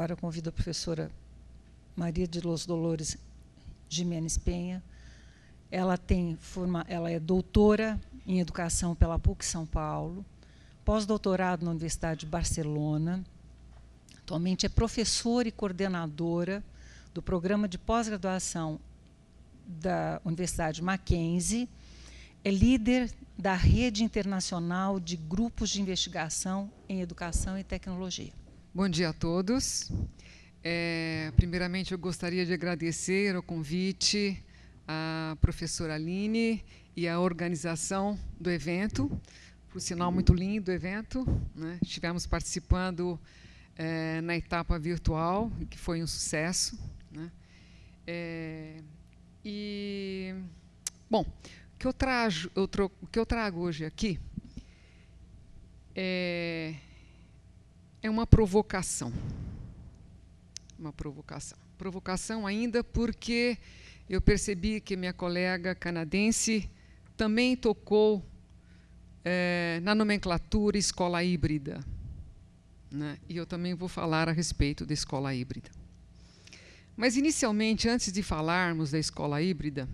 agora convido a professora Maria de los Dolores Gimenez Penha. Ela é doutora em Educação pela PUC São Paulo, pós-doutorado na Universidade de Barcelona. Atualmente é professora e coordenadora do programa de pós-graduação da Universidade Mackenzie. É líder da Rede Internacional de Grupos de Investigação em Educação e Tecnologia. Bom dia a todos. Primeiramente, eu gostaria de agradecer o convite à professora Aline e à organização do evento. Por sinal, muito lindo o evento, né? Estivemos participando na etapa virtual, que foi um sucesso, né? Bom, o que eu trago hoje aqui é uma provocação. Uma provocação. Provocação ainda porque eu percebi que minha colega canadense também tocou na nomenclatura escola híbrida, né? E eu também vou falar a respeito da escola híbrida. Mas, inicialmente, antes de falarmos da escola híbrida,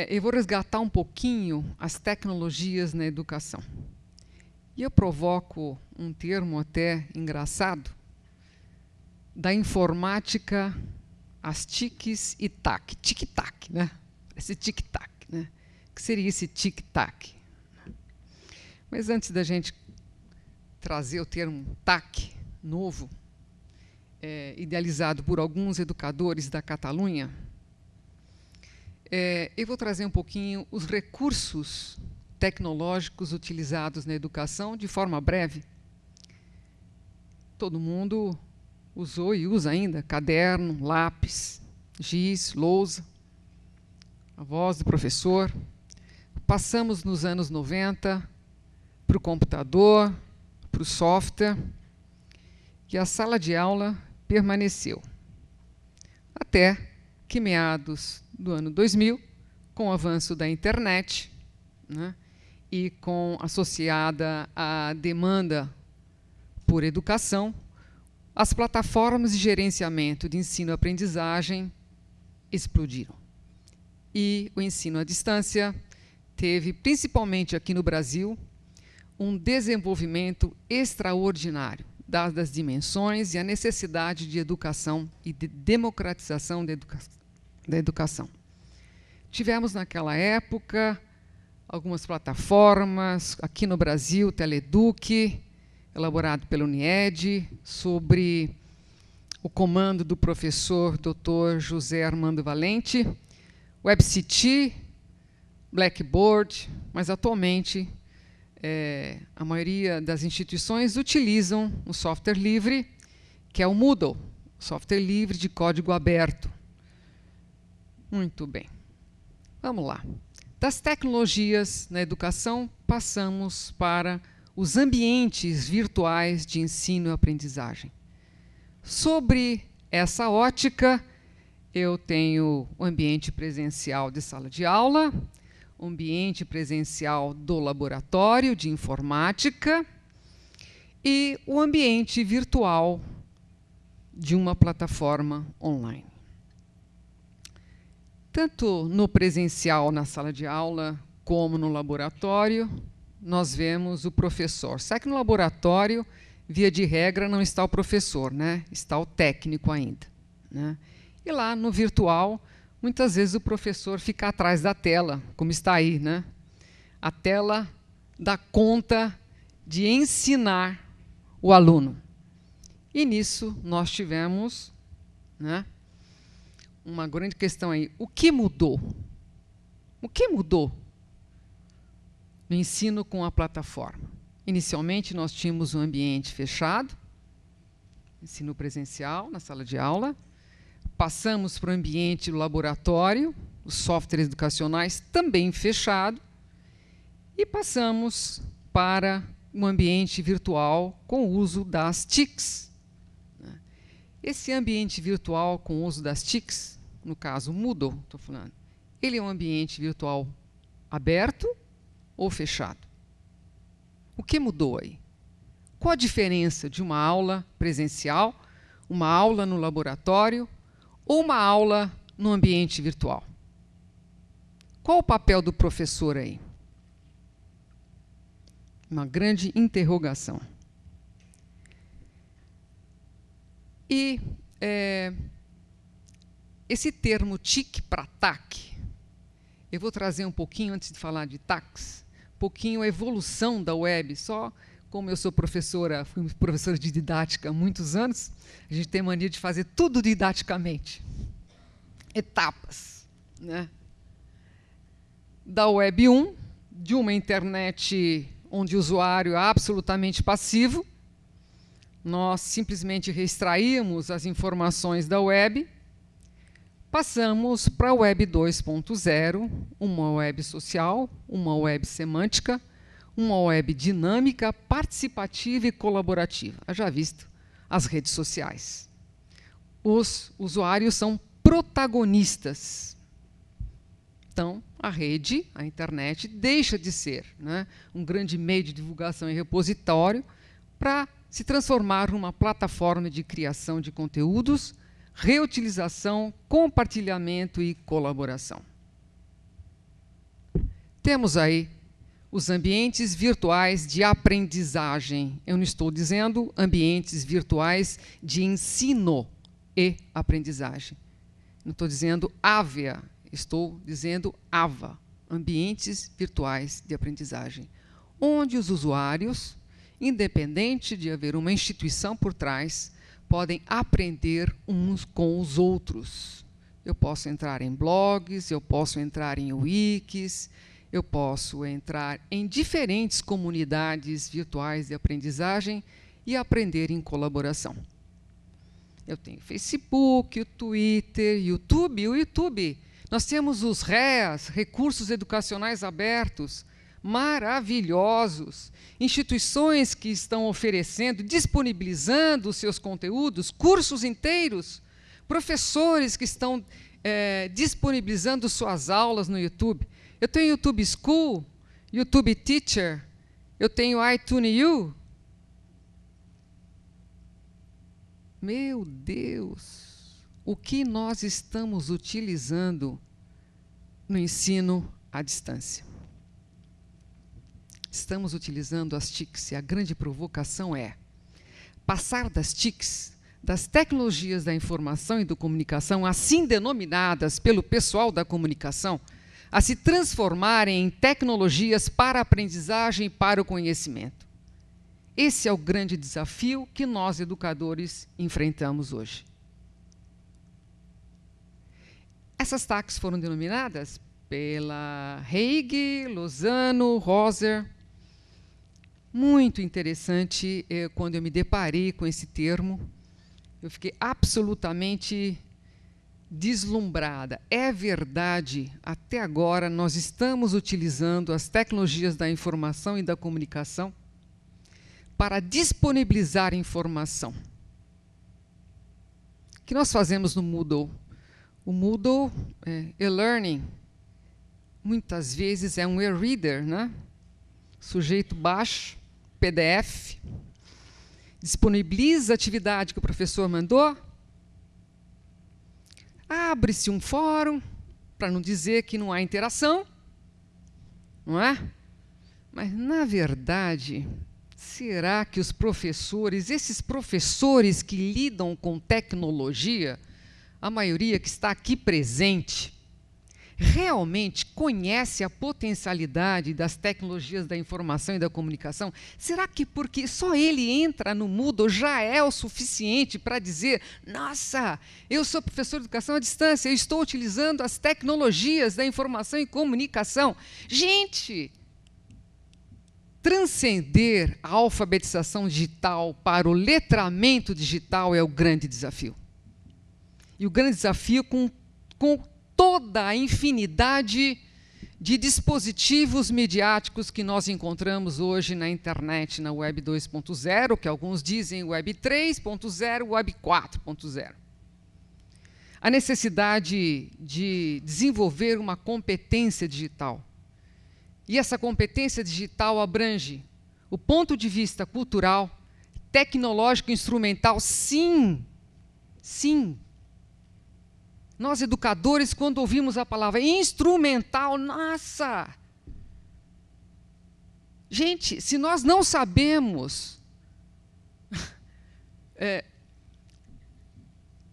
eu vou resgatar um pouquinho as tecnologias na educação. E eu provoco um termo até engraçado, da informática às tiques e tac. Tic-tac, né? Esse tic-tac, né? O que seria esse tic-tac? Mas antes da gente trazer o termo TAC novo, idealizado por alguns educadores da Catalunha, eu vou trazer um pouquinho os recursos tecnológicos utilizados na educação de forma breve. Todo mundo usou e usa ainda caderno, lápis, giz, lousa, a voz do professor. Passamos nos anos 90 para o computador, para o software, e a sala de aula permaneceu. Até que, meados do ano 2000, com o avanço da internet, né, e com associada a demanda por educação, as plataformas de gerenciamento de ensino-aprendizagem explodiram. E o ensino à distância teve, principalmente aqui no Brasil, um desenvolvimento extraordinário, dadas as dimensões e a necessidade de educação e de democratização da educação. Tivemos, naquela época, algumas plataformas, aqui no Brasil, o Teleeduc, elaborado pela UNIED, sobre o comando do professor Dr. José Armando Valente, WebCT, Blackboard, mas atualmente a maioria das instituições utilizam um software livre, que é o Moodle, software livre de código aberto. Muito bem. Vamos lá. Das tecnologias na educação, passamos para os ambientes virtuais de ensino e aprendizagem. Sobre essa ótica, eu tenho o ambiente presencial de sala de aula, o ambiente presencial do laboratório de informática e o ambiente virtual de uma plataforma online. Tanto no presencial, na sala de aula, como no laboratório, nós vemos o professor. Só que no laboratório, via de regra, não está o professor, né? Está o técnico ainda, né? E lá no virtual, muitas vezes o professor fica atrás da tela, como está aí, né? A tela dá conta de ensinar o aluno. E nisso nós tivemos, né, uma grande questão aí. O que mudou? O que mudou no ensino com a plataforma? Inicialmente, nós tínhamos um ambiente fechado, ensino presencial, na sala de aula. Passamos para o ambiente do laboratório, os softwares educacionais também fechado. E passamos para um ambiente virtual com o uso das TICs. Esse ambiente virtual com o uso das TICs, no caso Moodle, estou falando, ele é um ambiente virtual aberto ou fechado? O que mudou aí? Qual a diferença de uma aula presencial, uma aula no laboratório ou uma aula no ambiente virtual? Qual o papel do professor aí? Uma grande interrogação. E esse termo TIC para TAC, eu vou trazer um pouquinho, antes de falar de TACs, um pouquinho a evolução da web. Só como eu sou professora, fui professora de didática há muitos anos, a gente tem mania de fazer tudo didaticamente. Etapas, né? Da web 1, de uma internet onde o usuário é absolutamente passivo, nós simplesmente reextraímos as informações da web, passamos para a web 2.0, uma web social, uma web semântica, uma web dinâmica, participativa e colaborativa. Haja visto as redes sociais. Os usuários são protagonistas. Então, a rede, a internet, deixa de ser, né, um grande meio de divulgação e repositório para se transformar numa plataforma de criação de conteúdos, reutilização, compartilhamento e colaboração. Temos aí os ambientes virtuais de aprendizagem. Eu não estou dizendo ambientes virtuais de ensino e aprendizagem. Não estou dizendo AVEA, estou dizendo AVA, ambientes virtuais de aprendizagem, onde os usuários, independente de haver uma instituição por trás, podem aprender uns com os outros. Eu posso entrar em blogs, eu posso entrar em wikis, eu posso entrar em diferentes comunidades virtuais de aprendizagem e aprender em colaboração. Eu tenho Facebook, o Twitter, YouTube. O YouTube, nós temos os REAs, Recursos Educacionais Abertos, maravilhosos. Instituições que estão oferecendo, disponibilizando os seus conteúdos, cursos inteiros, professores que estão disponibilizando suas aulas no YouTube. Eu tenho YouTube School, YouTube Teacher, eu tenho iTunes U. Meu Deus, o que nós estamos utilizando no ensino à distância? Estamos utilizando as TICs e a grande provocação é passar das TICs, das tecnologias da informação e da comunicação, assim denominadas pelo pessoal da comunicação, a se transformarem em tecnologias para a aprendizagem e para o conhecimento. Esse é o grande desafio que nós, educadores, enfrentamos hoje. Essas TACs foram denominadas pela Haig, Lozano, Roser. Muito interessante, quando eu me deparei com esse termo, eu fiquei absolutamente deslumbrada. É verdade, até agora nós estamos utilizando as tecnologias da informação e da comunicação para disponibilizar informação. O que nós fazemos no Moodle? O Moodle, e-learning, muitas vezes é um e-reader, né? O sujeito baixa, PDF, disponibiliza a atividade que o professor mandou, abre-se um fórum, para não dizer que não há interação, não é? Mas, na verdade, será que os professores, esses professores que lidam com tecnologia, a maioria que está aqui presente, realmente conhece a potencialidade das tecnologias da informação e da comunicação? Será que porque só ele entra no Moodle já é o suficiente para dizer: nossa, eu sou professor de educação à distância, eu estou utilizando as tecnologias da informação e comunicação? Gente, transcender a alfabetização digital para o letramento digital é o grande desafio. E o grande desafio com toda a infinidade de dispositivos midiáticos que nós encontramos hoje na internet, na Web 2.0, que alguns dizem Web 3.0, Web 4.0. A necessidade de desenvolver uma competência digital. E essa competência digital abrange o ponto de vista cultural, tecnológico instrumental, sim. Sim. Nós, educadores, quando ouvimos a palavra instrumental, nossa! Gente, se nós não sabemos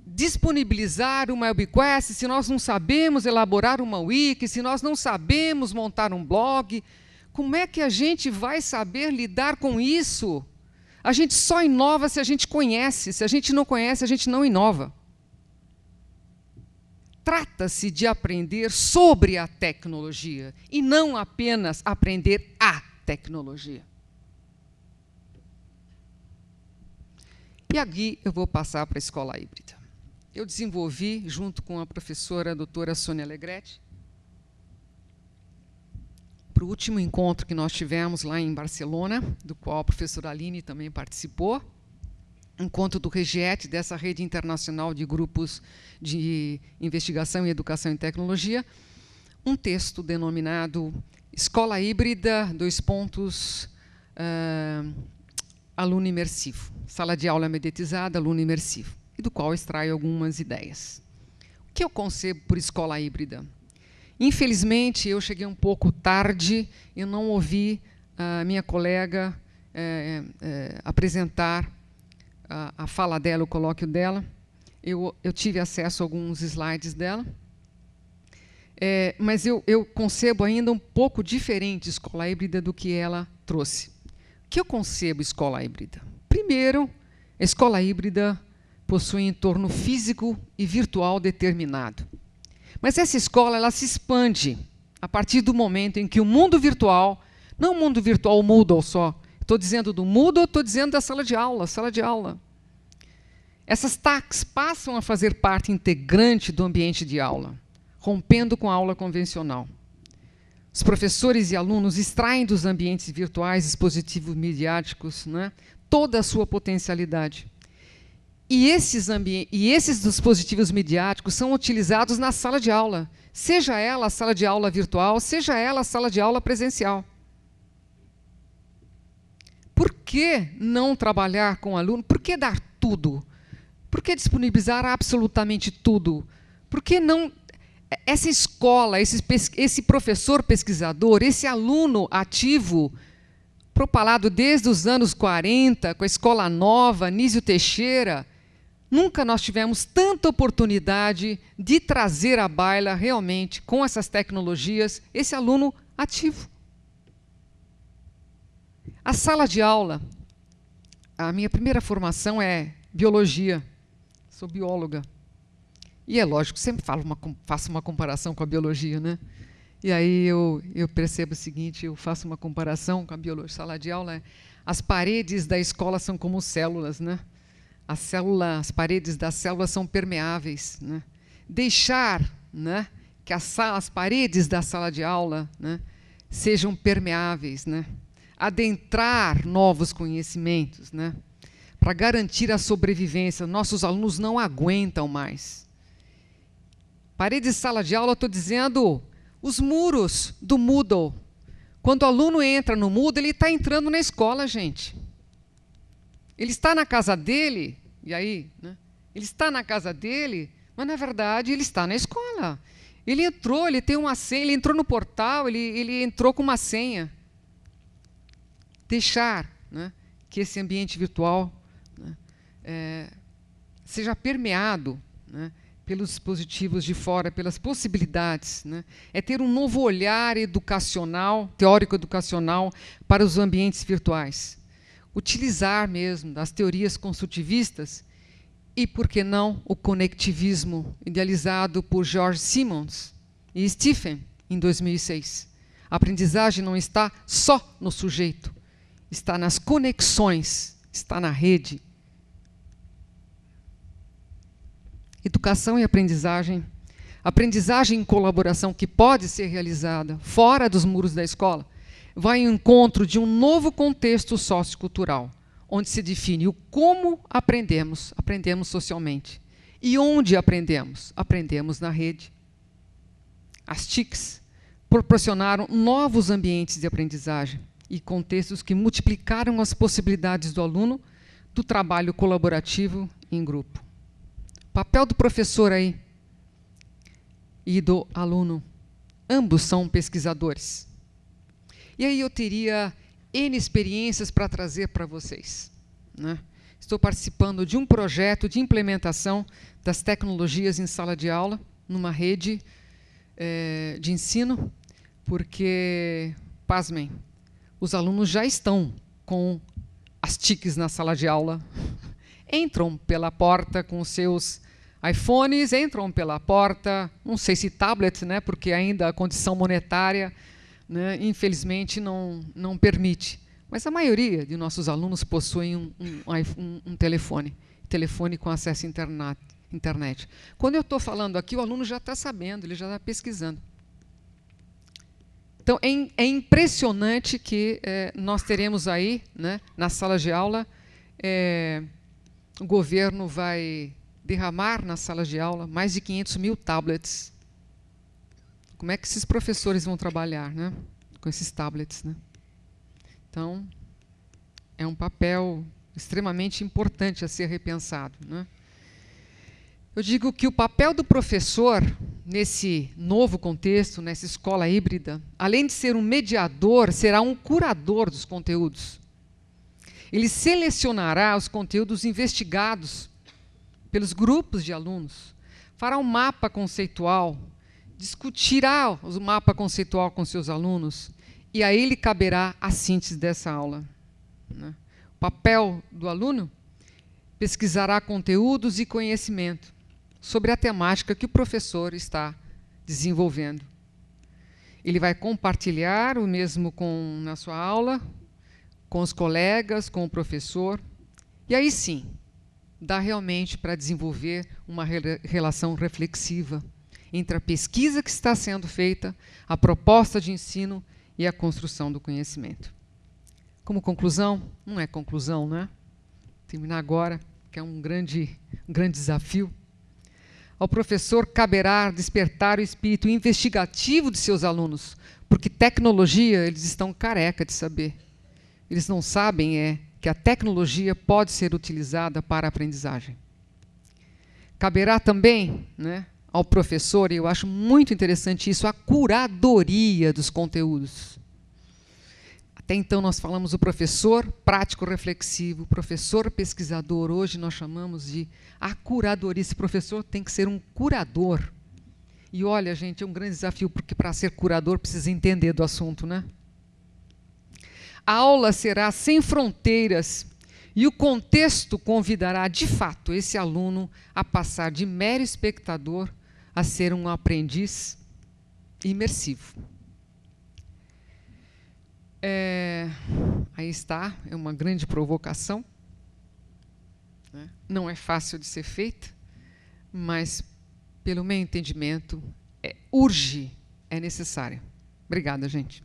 disponibilizar uma webquest, se nós não sabemos elaborar uma wiki, se nós não sabemos montar um blog, como é que a gente vai saber lidar com isso? A gente só inova se a gente conhece. Se a gente não conhece, a gente não inova. Trata-se de aprender sobre a tecnologia e não apenas aprender a tecnologia. E aqui eu vou passar para a escola híbrida. Eu desenvolvi, junto com a professora a doutora Sônia Alegretti, para o último encontro que nós tivemos lá em Barcelona, do qual a professora Aline também participou, encontro do REGIET, dessa rede internacional de grupos de investigação e educação em tecnologia, um texto denominado Escola Híbrida, aluno imersivo, sala de aula mediatizada, aluno imersivo, e do qual extraio algumas ideias. O que eu concebo por escola híbrida? Infelizmente, eu cheguei um pouco tarde, eu não ouvi a minha colega apresentar a fala dela, o colóquio dela. Eu tive acesso a alguns slides dela, mas eu concebo ainda um pouco diferente escola híbrida do que ela trouxe. O que eu concebo escola híbrida? Primeiro, a escola híbrida possui entorno físico e virtual determinado. Mas essa escola ela se expande a partir do momento em que o mundo virtual, não o mundo virtual Moodle só, estou dizendo do Moodle, estou dizendo da sala de aula. Essas TACs passam a fazer parte integrante do ambiente de aula, rompendo com a aula convencional. Os professores e alunos extraem dos ambientes virtuais, dispositivos midiáticos, né, toda a sua potencialidade. E esses dispositivos midiáticos são utilizados na sala de aula, seja ela a sala de aula virtual, seja ela a sala de aula presencial. Por que não trabalhar com o aluno? Por que dar tudo? Por que disponibilizar absolutamente tudo? Por que não... Essa escola, esse professor pesquisador, esse aluno ativo, propalado desde os anos 40, com a Escola Nova, Nísio Teixeira, nunca nós tivemos tanta oportunidade de trazer à baila, realmente, com essas tecnologias, esse aluno ativo. A sala de aula, a minha primeira formação é biologia, sou bióloga. E é lógico, sempre faço uma comparação com a biologia, né? E aí eu percebo o seguinte, eu faço uma comparação com a biologia. Sala de aula, as paredes da escola são como células, né? As paredes das células são permeáveis, né? Deixar, né, que as paredes da sala de aula, né, sejam permeáveis, né? Adentrar novos conhecimentos, né, para garantir a sobrevivência. Nossos alunos não aguentam mais. Paredes de sala de aula, estou dizendo os muros do Moodle. Quando o aluno entra no Moodle, ele está entrando na escola, gente. Ele está na casa dele, e aí, né? Ele está na casa dele, mas, na verdade, ele está na escola. Ele entrou, ele tem uma senha, ele entrou no portal, ele entrou com uma senha. Deixar, né, que esse ambiente virtual, né, seja permeado, né, pelos dispositivos de fora, pelas possibilidades, né? É ter um novo olhar educacional, teórico-educacional, para os ambientes virtuais. Utilizar mesmo as teorias construtivistas e, por que não, o conectivismo, idealizado por George Simmons e Stephen, em 2006. A aprendizagem não está só no sujeito, está nas conexões, está na rede. Educação e aprendizagem em colaboração que pode ser realizada fora dos muros da escola, vai ao encontro de um novo contexto sociocultural, onde se define o como aprendemos socialmente. E onde aprendemos? Aprendemos na rede. As TICs proporcionaram novos ambientes de aprendizagem e contextos que multiplicaram as possibilidades do aluno do trabalho colaborativo em grupo. O papel do professor aí e do aluno, ambos são pesquisadores. E aí eu teria N experiências para trazer para vocês, né? Estou participando de um projeto de implementação das tecnologias em sala de aula, numa rede de ensino, porque, pasmem, os alunos já estão com as TICs na sala de aula, entram pela porta com os seus iPhones, entram pela porta, não sei se tablets, né, porque ainda a condição monetária, né, infelizmente não permite. Mas a maioria de nossos alunos possuem um telefone com acesso à internet. Quando eu estou falando aqui, o aluno já está sabendo, ele já está pesquisando. Então, é impressionante que nós teremos aí, né, na sala de aula, o governo vai derramar na sala de aula mais de 500 mil tablets. Como é que esses professores vão trabalhar, né, com esses tablets, né? Então, é um papel extremamente importante a ser repensado, né? Eu digo que o papel do professor, nesse novo contexto, nessa escola híbrida, além de ser um mediador, será um curador dos conteúdos. Ele selecionará os conteúdos investigados pelos grupos de alunos, fará um mapa conceitual, discutirá o mapa conceitual com seus alunos, e a ele caberá a síntese dessa aula, né? O papel do aluno: pesquisará conteúdos e conhecimento sobre a temática que o professor está desenvolvendo. Ele vai compartilhar o mesmo na sua aula, com os colegas, com o professor, e aí sim, dá realmente para desenvolver uma relação reflexiva entre a pesquisa que está sendo feita, a proposta de ensino e a construção do conhecimento. Como conclusão, não é conclusão, né? Terminar agora, que é um grande desafio. Ao professor caberá despertar o espírito investigativo de seus alunos, porque tecnologia eles estão careca de saber. Eles não sabem que a tecnologia pode ser utilizada para a aprendizagem. Caberá também, né, ao professor, e eu acho muito interessante isso, a curadoria dos conteúdos. Até então nós falamos do professor prático reflexivo, professor pesquisador, hoje nós chamamos de a curadoria. Esse professor tem que ser um curador. E olha, gente, é um grande desafio, porque para ser curador precisa entender do assunto, né? A aula será sem fronteiras e o contexto convidará, de fato, esse aluno a passar de mero espectador a ser um aprendiz imersivo. Aí está, é uma grande provocação, né? Não é fácil de ser feita, mas, pelo meu entendimento, urge, é necessária. Obrigada, gente.